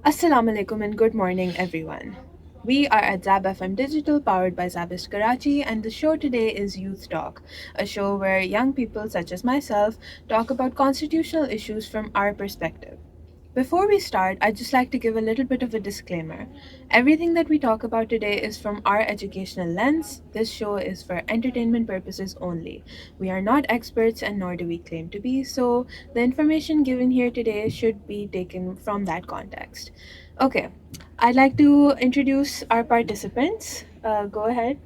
Assalamu alaikum and good morning, everyone. We are at ZABFM Digital, powered by ZABIST Karachi, and the show today is Youth Talk, a show where young people such as myself talk about constitutional issues from our perspective. Before we start, I'd just like to give a little bit of a disclaimer. Everything that we talk about today is from our educational lens. This show is for entertainment purposes only. We are not experts and nor do we claim to be, so the information given here today should be taken from that context. Okay, I'd like to introduce our participants. Go ahead.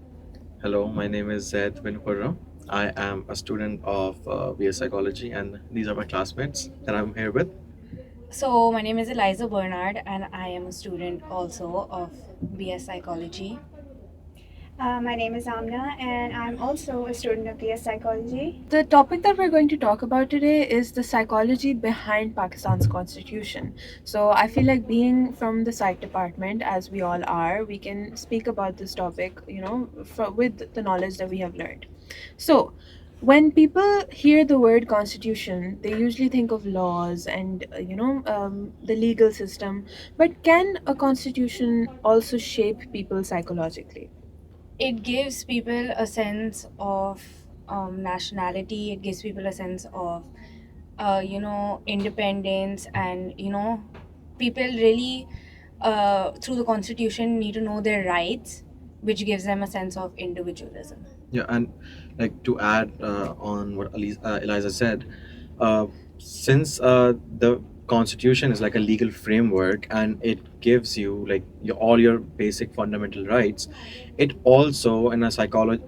Hello, my name is Zaid bin Khurram. I am a student of BS Psychology, and these are my classmates that I'm here with. So, my name is Eliza Bernard, and I am a student also of BS Psychology. My name is Amna, and I'm also a student of BS Psychology. The topic that we're going to talk about today is the psychology behind Pakistan's constitution. So I feel like being from the psych department, as we all are, we can speak about this topic, with the knowledge that we have learned. So when people hear the word constitution, they usually think of laws and, the legal system. But can a constitution also shape people psychologically? It gives people a sense of nationality, it gives people a sense of, independence, and, people really, through the Constitution, need to know their rights, which gives them a sense of individualism. Yeah, and like to add on what Eliza said, uh, since the Constitution is like a legal framework and it gives you like all your basic fundamental rights, it also in a psychology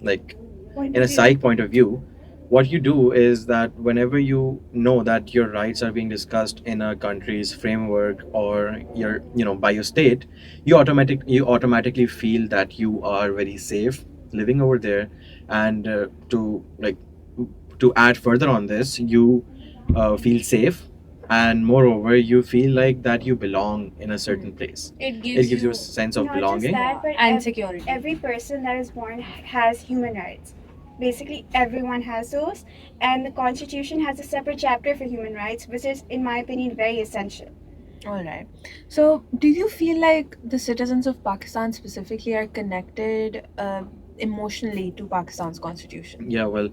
like Point in of a view. psych point of view, what you do is that whenever you know that your rights are being discussed in a country's framework or by your state, you automatically feel that you are very safe living over there. And to add further on this, you feel safe, and moreover you feel like that you belong in a certain place. It It gives gives you a you sense of Not just belonging. that, but and security. every person that is born has human rights. Basically, everyone has those, and the Constitution has a separate chapter for human rights, which is, in my opinion, very essential. All right. So, do you feel like the citizens of Pakistan specifically are connected emotionally to Pakistan's constitution? Yeah, well,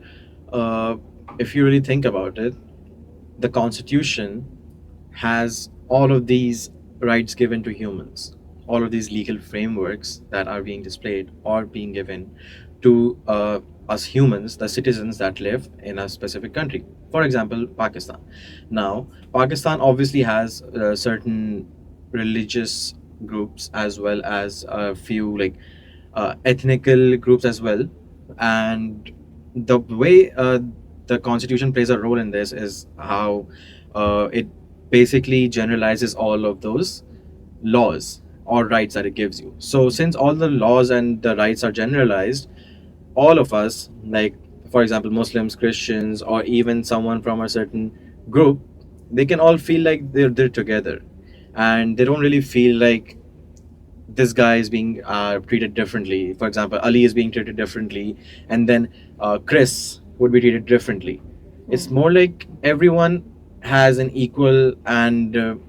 uh, if you really think about it, the Constitution has all of these rights given to humans, all of these legal frameworks that are being displayed or being given to us humans, the citizens that live in a specific country. For example, Pakistan. Now, Pakistan obviously has certain religious groups as well as a few like ethnical groups as well, and the way the Constitution plays a role in this is how it basically generalizes all of those laws or rights that it gives you. So since all the laws and the rights are generalized, all of us, like for example Muslims, Christians, or even someone from a certain group, they can all feel like they're together, and they don't really feel like this guy is being treated differently. For example, Ali is being treated differently, and then Chris would be treated differently. It's more like everyone has an equal and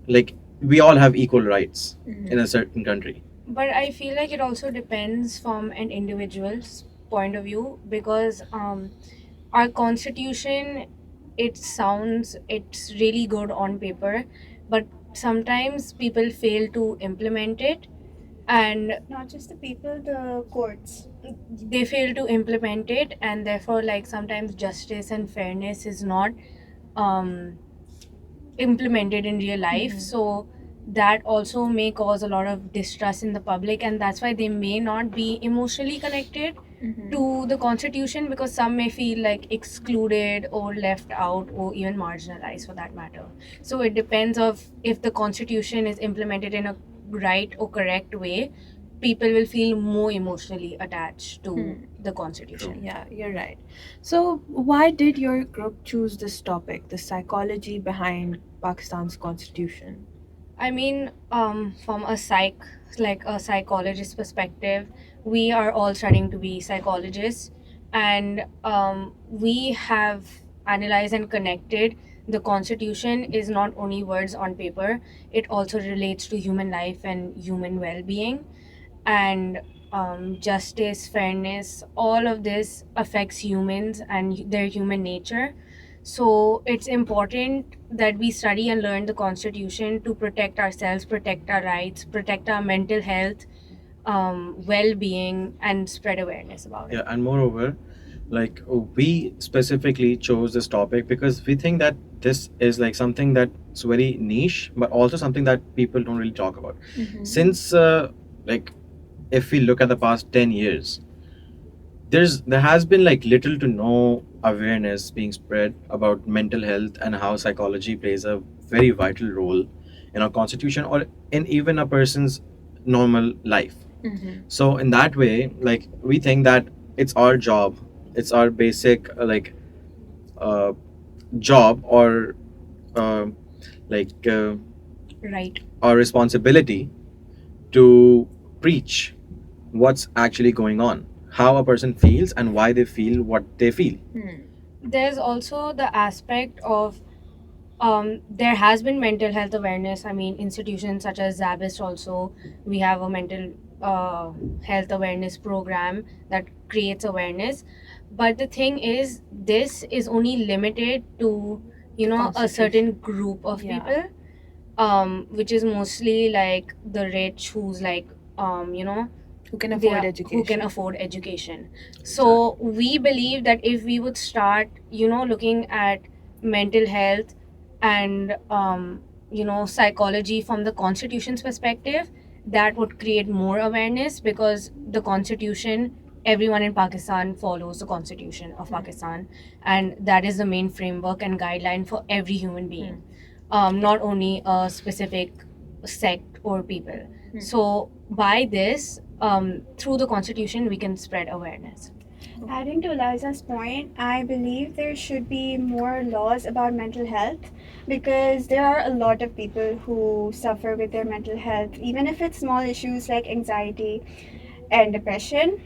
like we all have equal rights in a certain country. But I feel like it also depends from an individual's point of view, because our constitution, it's really good on paper, but sometimes people fail to implement it, and Not just the people, the courts. they fail to implement it, and therefore, like, sometimes justice and fairness is not um implemented in real life. So that also may cause a lot of distrust in the public, and that's why they may not be emotionally connected to the constitution, because some may feel like excluded or left out or even marginalized for that matter. So it depends of if the constitution is implemented in a right or correct way, people will feel more emotionally attached to the constitution. Yeah, you're right. So, why did your group choose this topic, the psychology behind Pakistan's constitution? I mean, from a psychologist perspective, we are all studying to be psychologists, and we have analyzed and connected the constitution is not only words on paper, it also relates to human life and human well-being. And justice, fairness, all of this affects humans and their human nature. So it's important that we study and learn the constitution to protect ourselves, protect our rights, protect our mental health, well-being, and spread awareness about it. Yeah, and moreover, like we specifically chose this topic because we think that this is like something that's very niche, but also something that people don't really talk about. Since like if we look at the past 10 years, there has been like little to no awareness being spread about mental health and how psychology plays a very vital role in our constitution or in even a person's normal life. So in that way, like we think that it's our job, it's our basic uh, job or uh, like Right. our responsibility to preach what's actually going on, how a person feels and why they feel what they feel. There's also the aspect of there has been mental health awareness. I mean, institutions such as ZABIST also, we have a mental health awareness program that creates awareness. But the thing is, this is only limited to, you know, a certain group of Yeah. people, which is mostly like the rich who's like, you know, Who can they afford are- education? who can afford education. So we believe that if we would start, you know, looking at mental health and you know, psychology from the constitution's perspective, that would create more awareness, because the constitution, everyone in Pakistan follows the constitution of Pakistan, and that is the main framework and guideline for every human being, not only a specific sect or people. So by this, through the constitution, we can spread awareness. Adding to Eliza's point, I believe there should be more laws about mental health, because there are a lot of people who suffer with their mental health, even if it's small issues like anxiety and depression.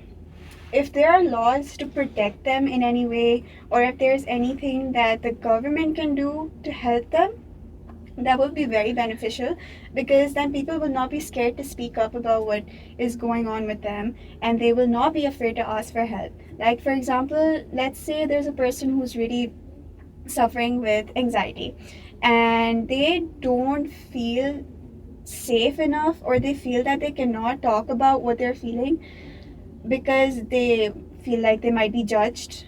If there are laws to protect them in any way, or if there's anything that the government can do to help them, that would be very beneficial, because then people will not be scared to speak up about what is going on with them, and they will not be afraid to ask for help. Like, for example, let's say there's a person who's really suffering with anxiety and they don't feel safe enough, or they feel that they cannot talk about what they're feeling because they feel like they might be judged.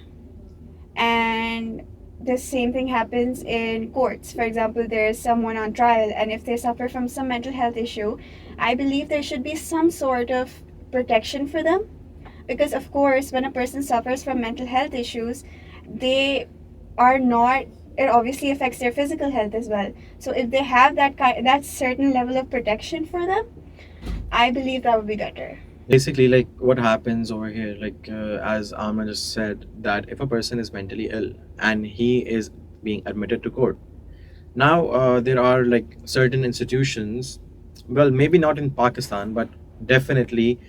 And the same thing happens in courts. For example, there's someone on trial, and if they suffer from some mental health issue, I believe there should be some sort of protection for them. Because, of course, when a person suffers from mental health issues, they are not, it obviously affects their physical health as well. So, if they have that certain level of protection for them, I believe that would be better. Basically, like what happens over here, like as Amna just said, that if a person is mentally ill and he is being admitted to court, now there are like certain institutions, well, maybe not in Pakistan, but definitely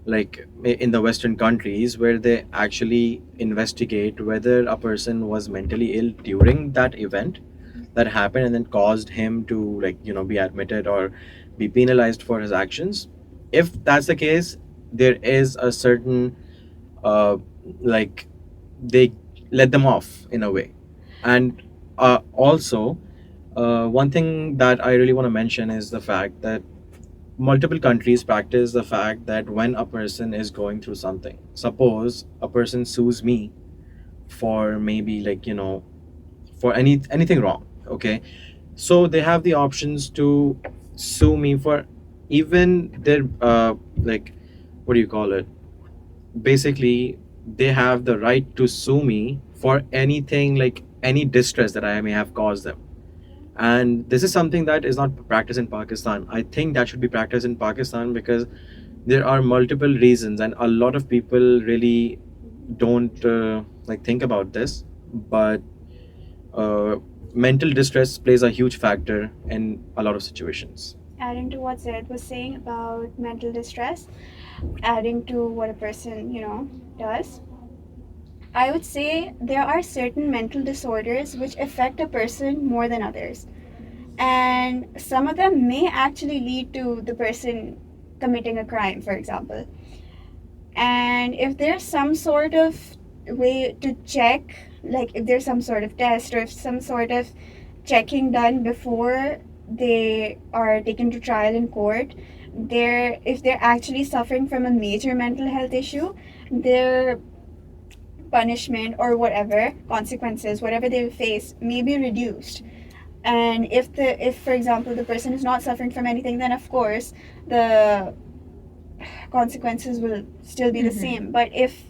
like in the Western countries, where they actually investigate whether a person was mentally ill during that event that happened and then caused him to, like, you know, be admitted or be penalized for his actions. If that's the case, there is a certain uh, like they let them off in a way. And also one thing that I really want to mention is the fact that multiple countries practice the fact that when a person is going through something, suppose a person sues me for maybe, like, you know, for anything wrong, okay, so they have the options to sue me for even their like, what do you call it, basically they have the right to sue me for anything, like any distress that I may have caused them. And this is something that is not practiced in Pakistan. I think that should be practiced in Pakistan, because there are multiple reasons and a lot of people really don't like think about this, but uh, mental distress plays a huge factor in a lot of situations. Adding to what Zed was saying about mental distress, adding to what a person, does, I would say there are certain mental disorders which affect a person more than others. And some of them may actually lead to the person committing a crime, for example. And if there's some sort of way to check, like if there's some sort of test or if some sort of checking done before they are taken to trial in court, if they're actually suffering from a major mental health issue, their punishment or whatever consequences, whatever they face, may be reduced. And if for example the person is not suffering from anything, then of course the consequences will still be the same. But if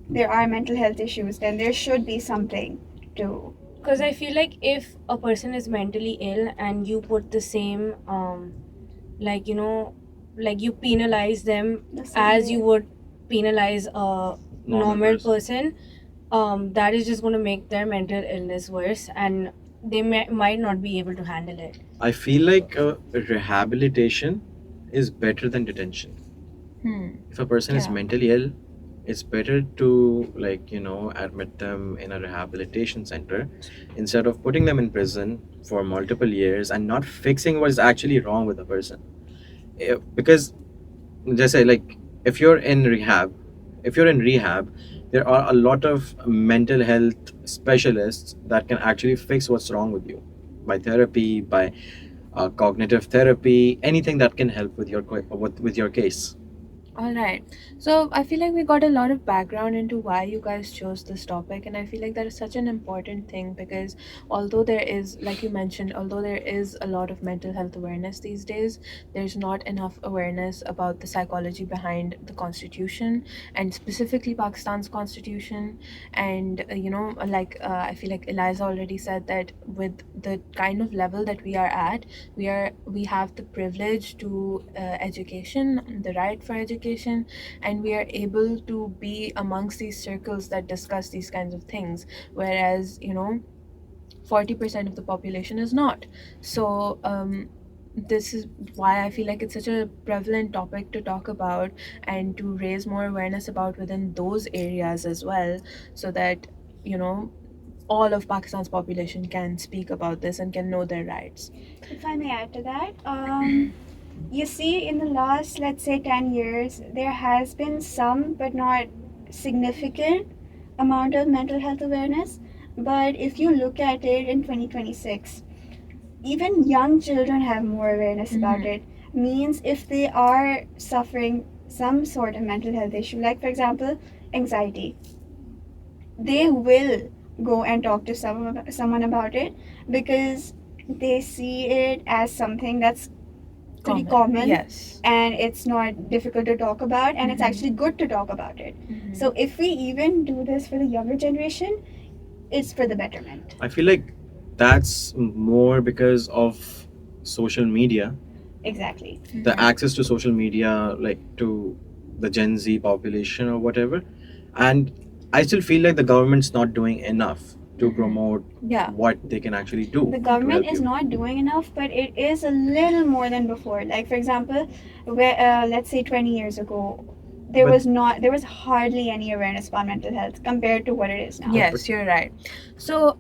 there are mental health issues, then there should be something to. Because I feel like if a person is mentally ill and you put the same like like you penalize them The same as way. you would penalize a normal person, that is just going to make their mental illness worse, and they might not be able to handle it. I feel like rehabilitation is better than detention. If a person is Yeah. mentally ill, it's better to admit them in a rehabilitation center instead of putting them in prison for multiple years and not fixing what is actually wrong with the person. Because just say, like, if you're in rehab, there are a lot of mental health specialists that can actually fix what's wrong with you by therapy, by cognitive therapy, anything that can help with your case. All right. So I feel like we got a lot of background into why you guys chose this topic, and I feel like that is such an important thing because although there is, like you mentioned, although there is a lot of mental health awareness these days, there's not enough awareness about the psychology behind the constitution and specifically Pakistan's constitution. And I feel like Eliza already said that with the kind of level that we are at, we have the privilege to education, the right for education, and we are able to be amongst these circles that discuss these kinds of things, whereas 40% of the population is not. So this is why I feel like it's such a prevalent topic to talk about and to raise more awareness about within those areas as well, so that all of Pakistan's population can speak about this and can know their rights. If I may add to that, you see, in the last, let's say, 10 years, there has been some, but not significant, amount of mental health awareness. But if you look at it in 2026, even young children have more awareness about it. Means if they are suffering some sort of mental health issue, like for example, anxiety, they will go and talk to someone about it because they see it as something that's pretty common, Yes. and it's not difficult to talk about, and it's actually good to talk about it. So if we even do this for the younger generation, it's for the betterment. I feel like that's more because of social media, Exactly. the access to social media, like to the Gen Z population or whatever. And I still feel like the government's not doing enough to promote Yeah. what they can actually do. The to government help is you. not doing enough, but it is a little more than before. Like for example, where let's say 20 years ago, there But- was hardly any awareness about mental health compared to what it is now. Yes, you're right. So,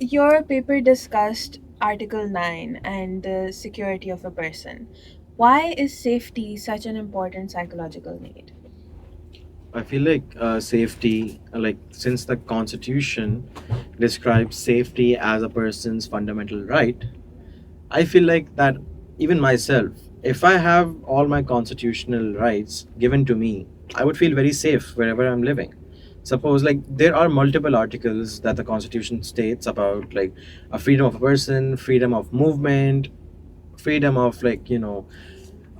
your paper discussed Article 9 and the security of a person. Why is safety such an important psychological need? I feel like safety, like since the Constitution describes safety as a person's fundamental right, I feel like that even myself, if I have all my constitutional rights given to me, I would feel very safe wherever I'm living. Suppose, like, there are multiple articles that the Constitution states about, like, a freedom of a person, freedom of movement, freedom of, like,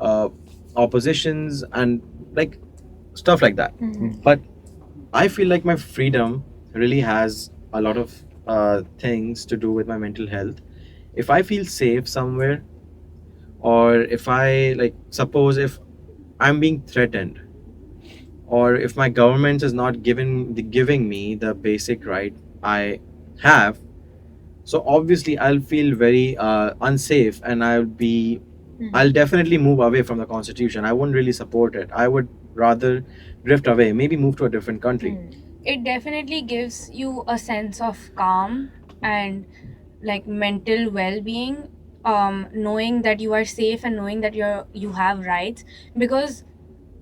uh, oppositions, and like stuff like that. But I feel like my freedom really has a lot of things to do with my mental health. If I feel safe somewhere, or if I, like, suppose if I'm being threatened, or if my government is not giving me the basic right I have, so obviously I'll feel very unsafe, and I'll definitely move away from the Constitution. I wouldn't really support it. I would rather drift away, maybe move to a different country. It definitely gives you a sense of calm and like mental well-being, knowing that you are safe and knowing that you have rights, because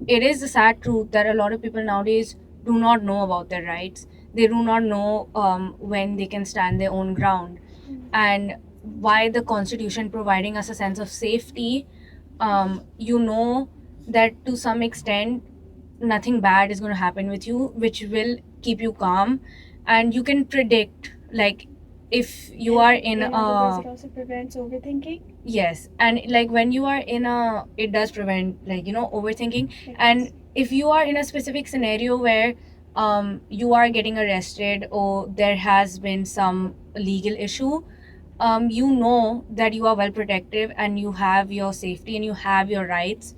it is a sad truth that a lot of people nowadays do not know about their rights. They do not know when they can stand their own ground, and why the constitution providing us a sense of safety. You know that to some extent nothing bad is going to happen with you, which will keep you calm, and you can predict, like, if you are in In other words, a it also prevents overthinking. yes, and like when you are in a, it does prevent, like, overthinking. It And does. if you are in a specific scenario where you are getting arrested or there has been some legal issue, you know that you are well protective and you have your safety and you have your rights,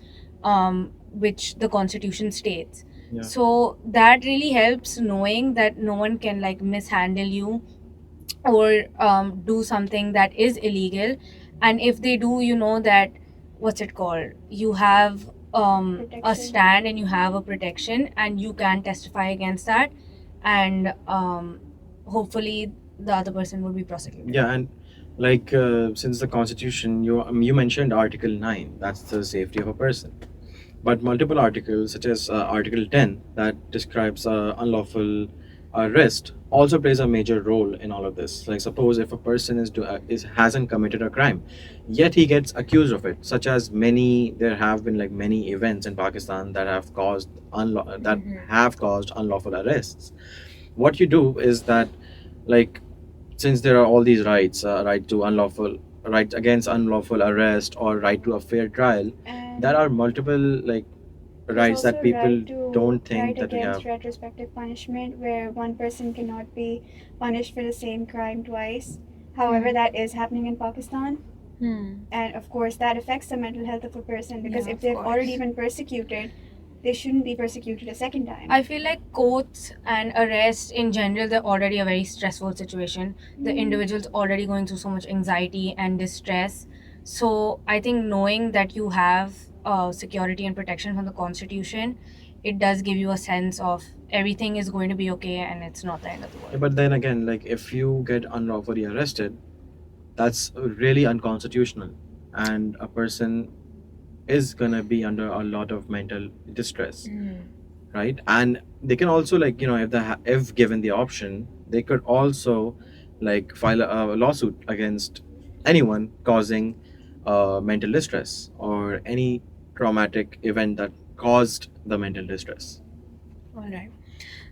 which the constitution states. Yeah. So that really helps, knowing that no one can like mishandle you or do something that is illegal. And if they do, you know that, what's it called, you have a Protection. stand and you have a protection and you can testify against that, and hopefully the other person will be prosecuted. Yeah, and like since the constitution, you mentioned Article 9, that's the safety of a person. But multiple articles, such as Article 10, that describes unlawful arrest, also plays a major role in all of this. Like, suppose if a person hasn't committed a crime, yet he gets accused of it, such as there have been like many events in Pakistan that have caused unlawful arrests. What you do is that, like, since there are all these rights, right against unlawful arrest or right to a fair trial, there And are multiple like there's rights that also people don't right think that we against have. retrospective punishment, where one person cannot be punished for the same crime twice. However, that is happening in Pakistan. And of course, that affects the mental health of a person, because Yeah, if of they've already course. been persecuted, they shouldn't be persecuted a second time. I feel like courts and arrests in general, they're already a very stressful situation. The individual's already going through so much anxiety and distress. So I think knowing that you have security and protection from the constitution, it does give you a sense of everything is going to be okay and it's not the end of the Yeah, world. but then again, like if you get unlawfully arrested, that's really unconstitutional, and a person is gonna be under a lot of mental distress, right? And they can also, like, if given the option, they could also like file a lawsuit against anyone causing mental distress or any traumatic event that caused the mental distress. All right.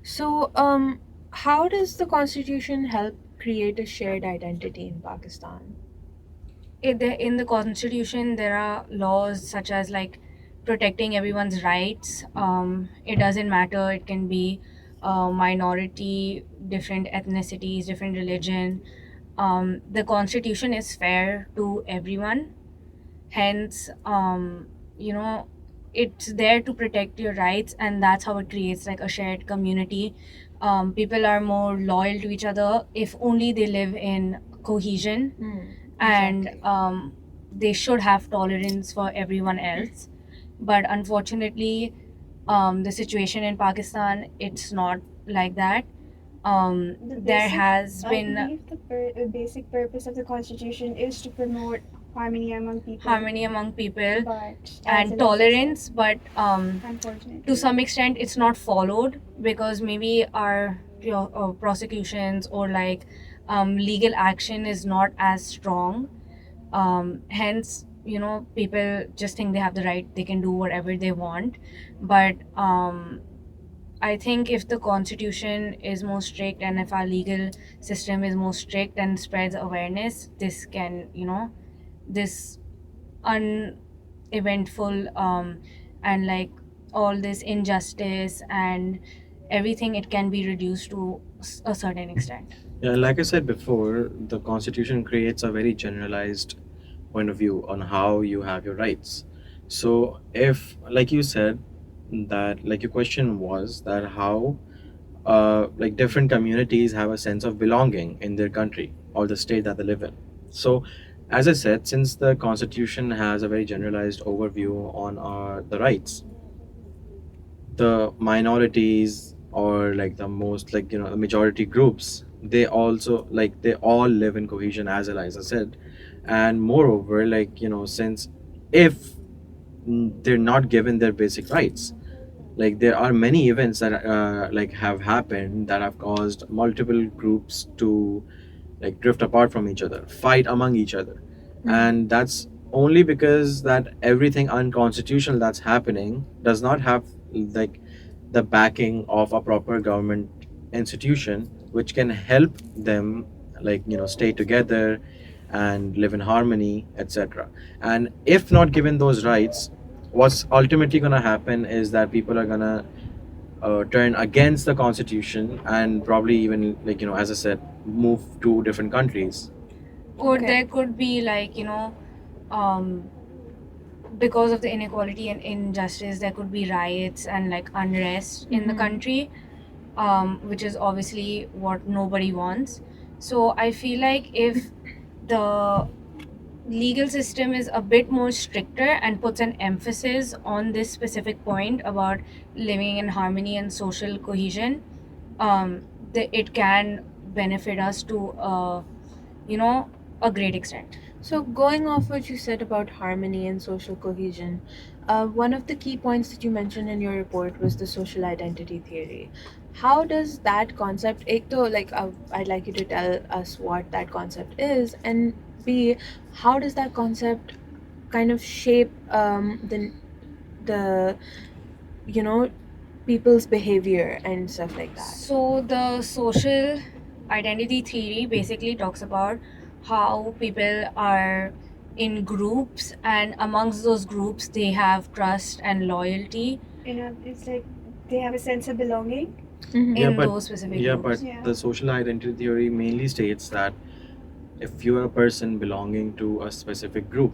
So, how does the constitution help create a shared identity in Pakistan? In the constitution there are laws such as like protecting everyone's rights. It doesn't matter, it can be minority, different ethnicities, different religion. The constitution is fair to everyone, hence it's there to protect your rights, and that's how it creates like a shared community. People are more loyal to each other if only they live in cohesion, and Exactly. they should have tolerance for everyone else. But unfortunately, the situation in Pakistan, it's not like that. The There basic, has I been believe the basic purpose of the Constitution is to promote harmony among people. harmony among people But and tolerance, but unfortunately, to some extent it's not followed because maybe our prosecutions or like legal action is not as strong. Hence, people just think they have the right, they can do whatever they want. But I think if the constitution is more strict and if our legal system is more strict and spreads awareness, this can, this uneventful and like all this injustice and everything, it can be reduced to a certain extent. Yeah, like I said before, the constitution creates a very generalized point of view on how you have your rights. So if, like you said, that like your question was that how like different communities have a sense of belonging in their country or the state that they live in. So, as I said, since the constitution has a very generalized overview on the rights, the minorities or like the most, like, the majority groups, they also, like, they all live in cohesion, as Eliza said. And moreover, like, since if they're not given their basic rights, like there are many events that like have happened that have caused multiple groups to like drift apart from each other, fight among each other. And that's only because that everything unconstitutional that's happening does not have like the backing of a proper government institution which can help them, like, stay together and live in harmony, etc. And if not given those rights, what's ultimately going to happen is that people are going to turn against the constitution and probably even, like, as I said, move to different countries. Or Okay. there could be like, um, because of the inequality and injustice, there could be riots and like unrest in the country, which is obviously what nobody wants. So I feel like if the legal system is a bit more stricter and puts an emphasis on this specific point about living in harmony and social cohesion, it can benefit us to a great extent. So, going off what you said about harmony and social cohesion, one of the key points that you mentioned in your report was the social identity theory. How does that concept, ek to, like, I'd like you to tell us what that concept is, and B, how does that concept kind of shape the people's behavior and stuff like that? So the social identity theory basically talks about how people are in groups, and amongst those groups they have trust and loyalty It's like they have a sense of belonging. Mhm. Yeah, in but those specific yeah, groups. but Yeah. the social identity theory mainly states that if you are a person belonging to a specific group,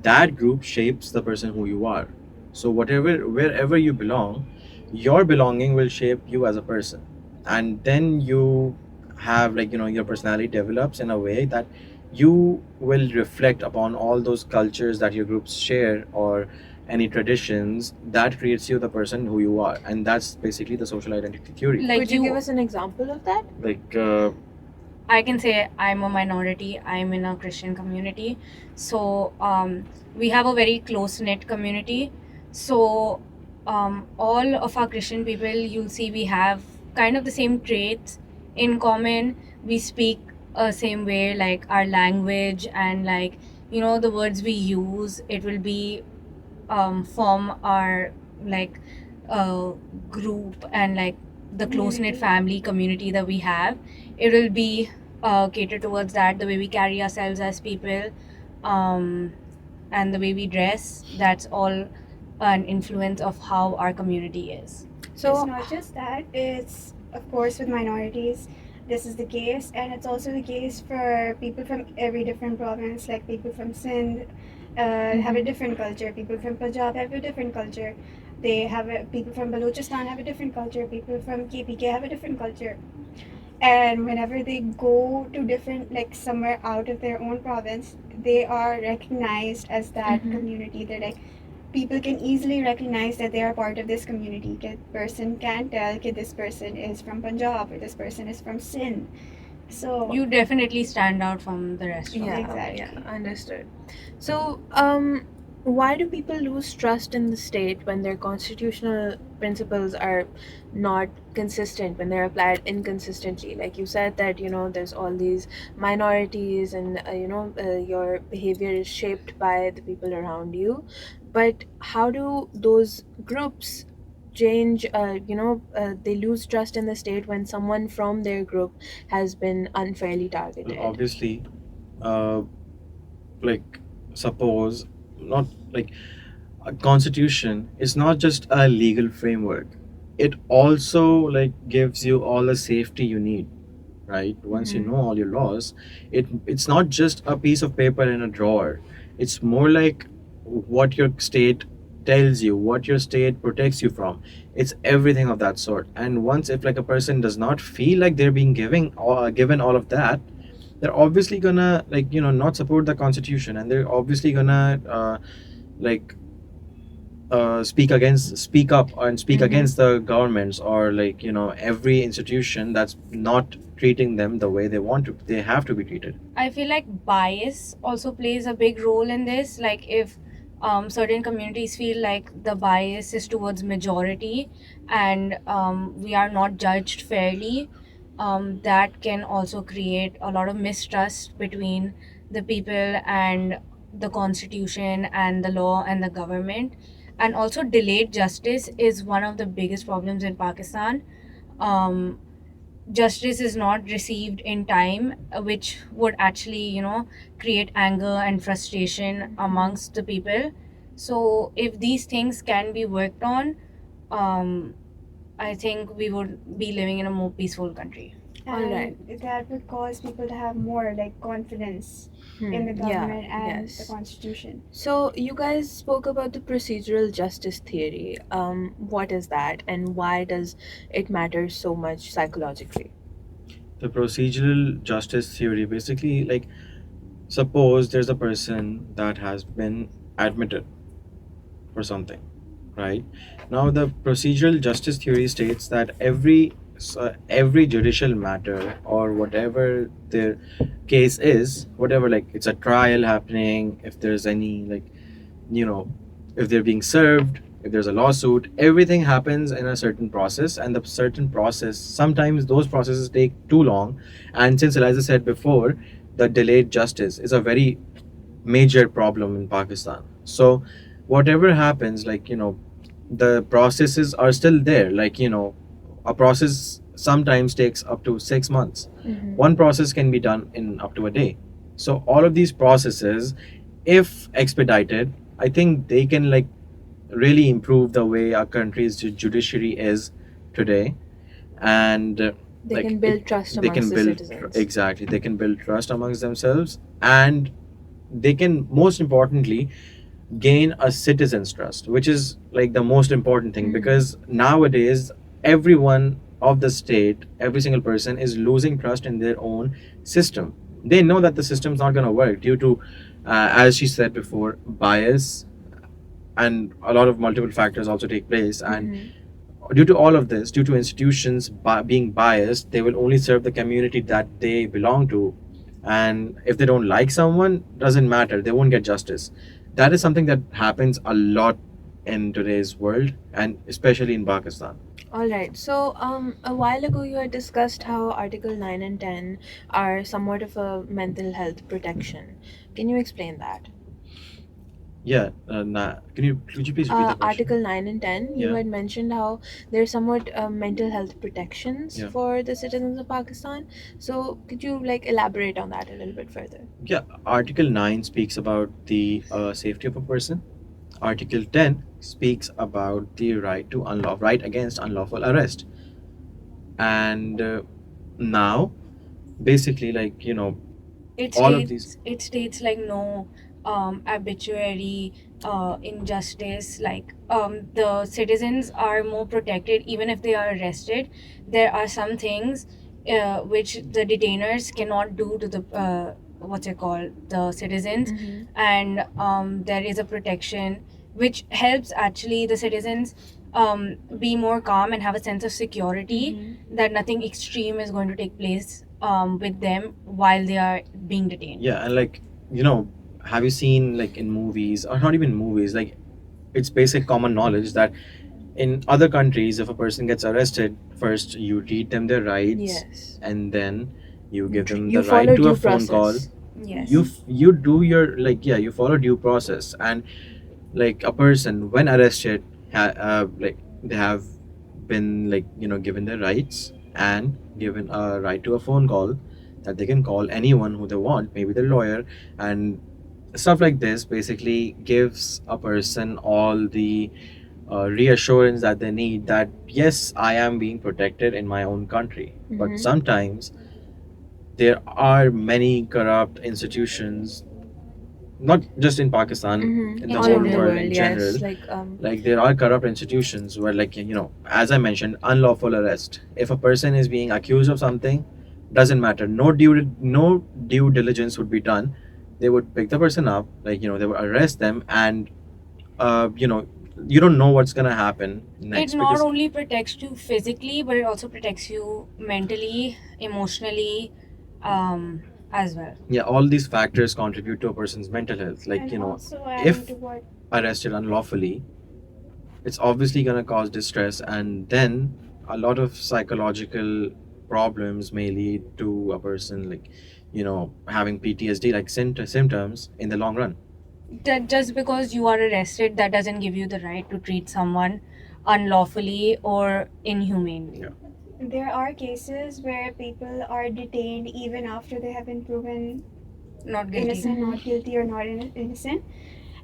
that group shapes the person who you are. So whatever, wherever you belong, your belonging will shape you as a person. And then you have, like, your personality develops in a way that you will reflect upon all those cultures that your groups share, or any traditions that creates you the person who you are. And that's basically the social identity theory. Like Could you give us an example of that? Like, I can say I'm a minority. I'm in a Christian community, so we have a very close knit community. So all of our Christian people, you'll see we have kind of the same traits in common. We speak same way, like our language and like the words we use. It will be form our like group and like the close knit Community. family community that we have. It will be catered towards that, the way we carry ourselves as people, um, and the way we dress. That's all an influence of how our community is. So, It's not just that, it's of course with minorities this is the case, and it's also the case for people from every different province, like people from Sindh have a different culture, people from Punjab have a different culture, people from Balochistan have a different culture, people from KPK have a different culture. And whenever they go to different, like somewhere out of their own province, they are recognized as that community. They're like, people can easily recognize that they are part of this community. A person can tell that this person is from Punjab or this person is from Sindh. So You definitely stand out from the rest of yeah, the Exactly. yeah, understood. So, why do people lose trust in the state when their constitutional principles are not consistent, when they're applied inconsistently? Like you said that, there's all these minorities and, your behavior is shaped by the people around you. But how do those groups change, they lose trust in the state when someone from their group has been unfairly targeted? obviously, uh, like, suppose, not like, a constitution is not just a legal framework, it also like gives you all the safety you need, right? Once you know all your laws, it's not just a piece of paper in a drawer. It's more like what your state tells you, what your state protects you from. It's everything of that sort. And once, if like a person does not feel like they're being given all of that, they're obviously gonna, like, not support the constitution, and they're obviously gonna like speak up and speak Mhm. against the governments, or like, every institution that's not treating them the way they have to be treated. I feel like bias also plays a big role in this. Like if certain communities feel like the bias is towards majority and we are not judged fairly, that can also create a lot of mistrust between the people and the constitution and the law and the government. And also, delayed justice is one of the biggest problems in Pakistan. Um, Justice is not received in time, which would actually, create anger and frustration amongst the people. So if these things can be worked on, um, I think we would be living in a more peaceful country. Alright. And that would cause people to have more like confidence in the Yeah, government and the yes. constitution. So you guys spoke about the procedural justice theory. What is that, and why does it matter so much psychologically? The procedural justice theory, basically, like, suppose there's a person that has been admitted for something, right? Now, the procedural justice theory states that every judicial matter, or whatever their case is, whatever, like, it's a trial happening, if there's any, like, you know if they're being served, if there's a lawsuit, everything happens in a certain process, and the certain process, sometimes those processes take too long. And since Eliza said before, the delayed justice is a very major problem in Pakistan. So whatever happens, like, the processes are still there. Like, a process sometimes takes up to 6 months. Mhm. One process can be done in up to a day. So all of these processes, if expedited, I think they can, like, really improve the way our country's judiciary is today. And They like can it, build trust they can amongst the build citizens. exactly, they can build trust amongst themselves, and they can, most importantly, gain a citizen's trust, which is like the most important thing, Mhm. because nowadays everyone of the state, every single person is losing trust in their own system. They know that the system's not going to work due to, as she said before, bias, and a lot of multiple factors also take place. And Mhm. due to all of this, due to institutions being biased, they will only serve the community that they belong to. And if they don't like someone, doesn't matter, they won't get justice. That is something that happens a lot in today's world, and especially in Pakistan. All right. So, a while ago, you had discussed how Article 9 and 10 are somewhat of a mental health protection. Can you explain that? Yeah, could you please repeat the question? Article 9 and 10, you Yeah. had mentioned how there's somewhat mental health protections Yeah. for the citizens of Pakistan. So, could you like elaborate on that a little bit further? Yeah, Article 9 speaks about the safety of a person. Article 10 speaks about the right against unlawful arrest. And now, basically, like, It all of these. states like no arbitrary injustice. Like the citizens are more protected even if they are arrested. There are some things which the detainers cannot do to the what's it called, the citizens. Mhm. And there is a protection which helps actually the citizens be more calm and have a sense of security Mhm. that nothing extreme is going to take place with them while they are being detained. Yeah, and like, have you seen, like, in movies, or not even movies, like, it's basic common knowledge that in other countries, if a person gets arrested, first you read them their rights, Yes. and then you give them You the right follow to a due phone call. process. Yes. You do your, like, yeah, you follow due process. And like, a person when arrested, like, they have been, like, given their rights, and given a right to a phone call, that they can call anyone who they want, maybe their lawyer. And stuff like this basically gives a person all the reassurance that they need, that yes, I am being protected in my own country. But Mhm. sometimes there are many corrupt institutions, not just in Pakistan, Mhm. in the In All whole over the general. world world, in general. yes. Like, there are corrupt institutions where, like, as I mentioned, unlawful arrest. If a person is being accused of something, doesn't matter, no due diligence would be done. They would pick the person up, like, they would arrest them, and you don't know what's gonna happen It next, not because only protects you physically, but it also protects you mentally, emotionally, as well. yeah, all these factors contribute to a person's mental health. Like, And you know, also adding if to what arrested unlawfully, it's obviously going to cause distress, and then a lot of psychological problems may lead to a person, like, you know, having PTSD like symptoms in the long run. That just because you are arrested, that doesn't give you the right to treat someone unlawfully or inhumanely. Yeah. there are cases where people are detained even after they have been proven Not guilty. innocent, not guilty, or not innocent,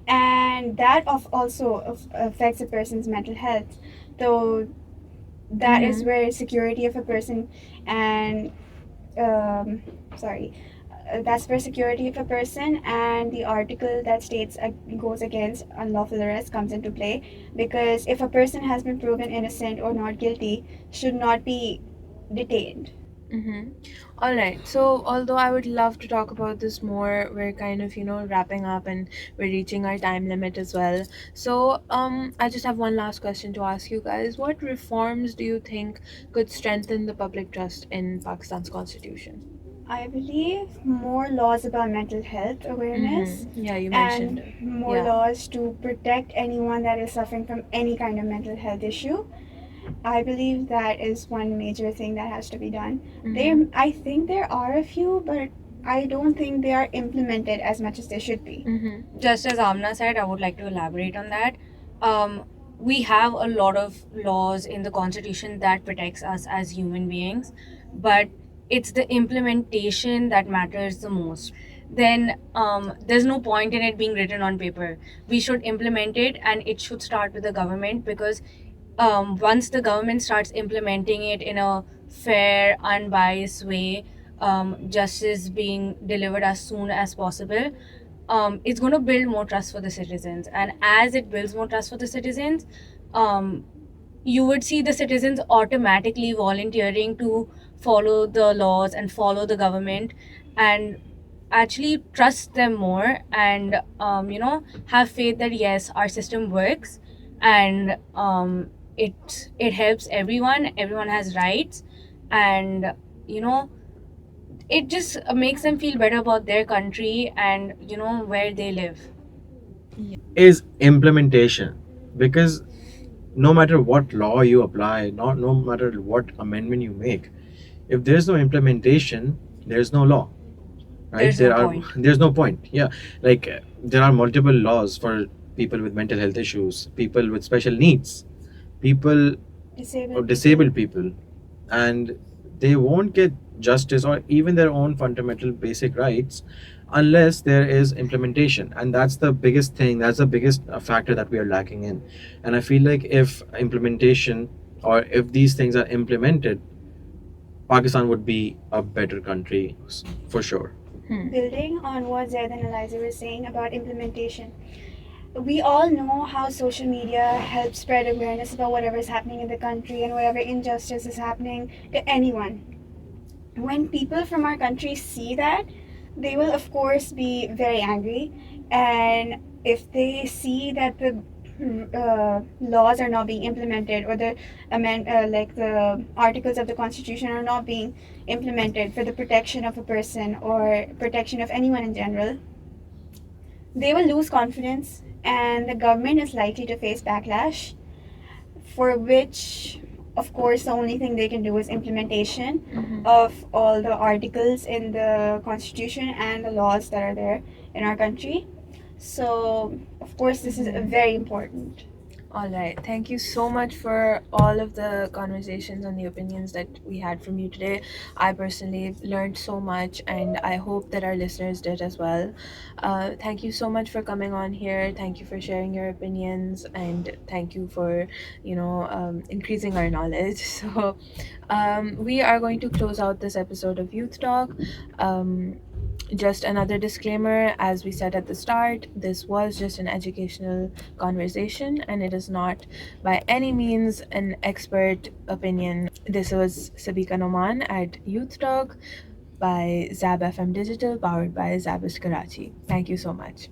and that also affects a person's mental health. So that is where security of a person and um, sorry, that's where security of a person and the article that states goes against unlawful arrest comes into play, because if a person has been proven innocent or not guilty, should not be detained. Mm-hmm. All right. So, although I would love to talk about this more, we're kind of, wrapping up and we're reaching our time limit as well. So, I just have one last question to ask you guys. What reforms do you think could strengthen the public trust in Pakistan's constitution? I believe more laws about mental health awareness Mm-hmm. Yeah, you mentioned and it. more Yeah. laws to protect anyone that is suffering from any kind of mental health issue. I believe that is one major thing that has to be done. Mm-hmm. I think there are a few, but I don't think they are implemented as much as they should be. Mm-hmm. Just as Amna said, I would like to elaborate on that. Um, we have a lot of laws in the constitution that protects us as human beings, but it's the implementation that matters the most. Then there's no point in it being written on paper. We should implement it, and it should start with the government, because once the government starts implementing it in a fair, unbiased way, justice being delivered as soon as possible, it's going to build more trust for the citizens. And as it builds more trust for the citizens, um, you would see the citizens automatically volunteering to follow the laws and follow the government, and actually trust them more, and have faith that yes, our system works, and it helps everyone. Everyone has rights, and you know it just makes them feel better about their country and where they live. Is implementation, because no matter what law you apply, not no matter what amendment you make, if there's no implementation, there's no law, right? There's no point. There's no point. Yeah, like there are multiple laws for people with mental health issues, people with special needs, people or disabled people, and they won't get justice or even their own fundamental basic rights unless there is implementation. And that's the biggest thing, that's the biggest factor that we are lacking in. And I feel like if implementation, or if these things are implemented, Pakistan would be a better country for sure. Building on what Zaid and Eliza were saying about implementation, we all know how social media helps spread awareness about whatever is happening in the country and whatever injustice is happening to anyone. When people from our country see that, they will of course be very angry, and if they see that the laws are not being implemented, or the like the articles of the constitution are not being implemented for the protection of a person or protection of anyone in general, they will lose confidence, and the government is likely to face backlash, for which of course the only thing they can do is implementation of all the articles in the constitution and the laws that are there in our country. So of course this is very important. All right. Thank you so much for all of the conversations and the opinions that we had from you today. I personally learned so much, and I hope that our listeners did as well. Thank you so much for coming on here. Thank you for sharing your opinions, and thank you for, increasing our knowledge. So, we are going to close out this episode of Youth Talk. Just another disclaimer, as we said at the start, this was just an educational conversation and it is not by any means an expert opinion. This was Sabika Noman at Youth Talk by ZABFM Digital, powered by ZABIST Karachi. Thank you so much.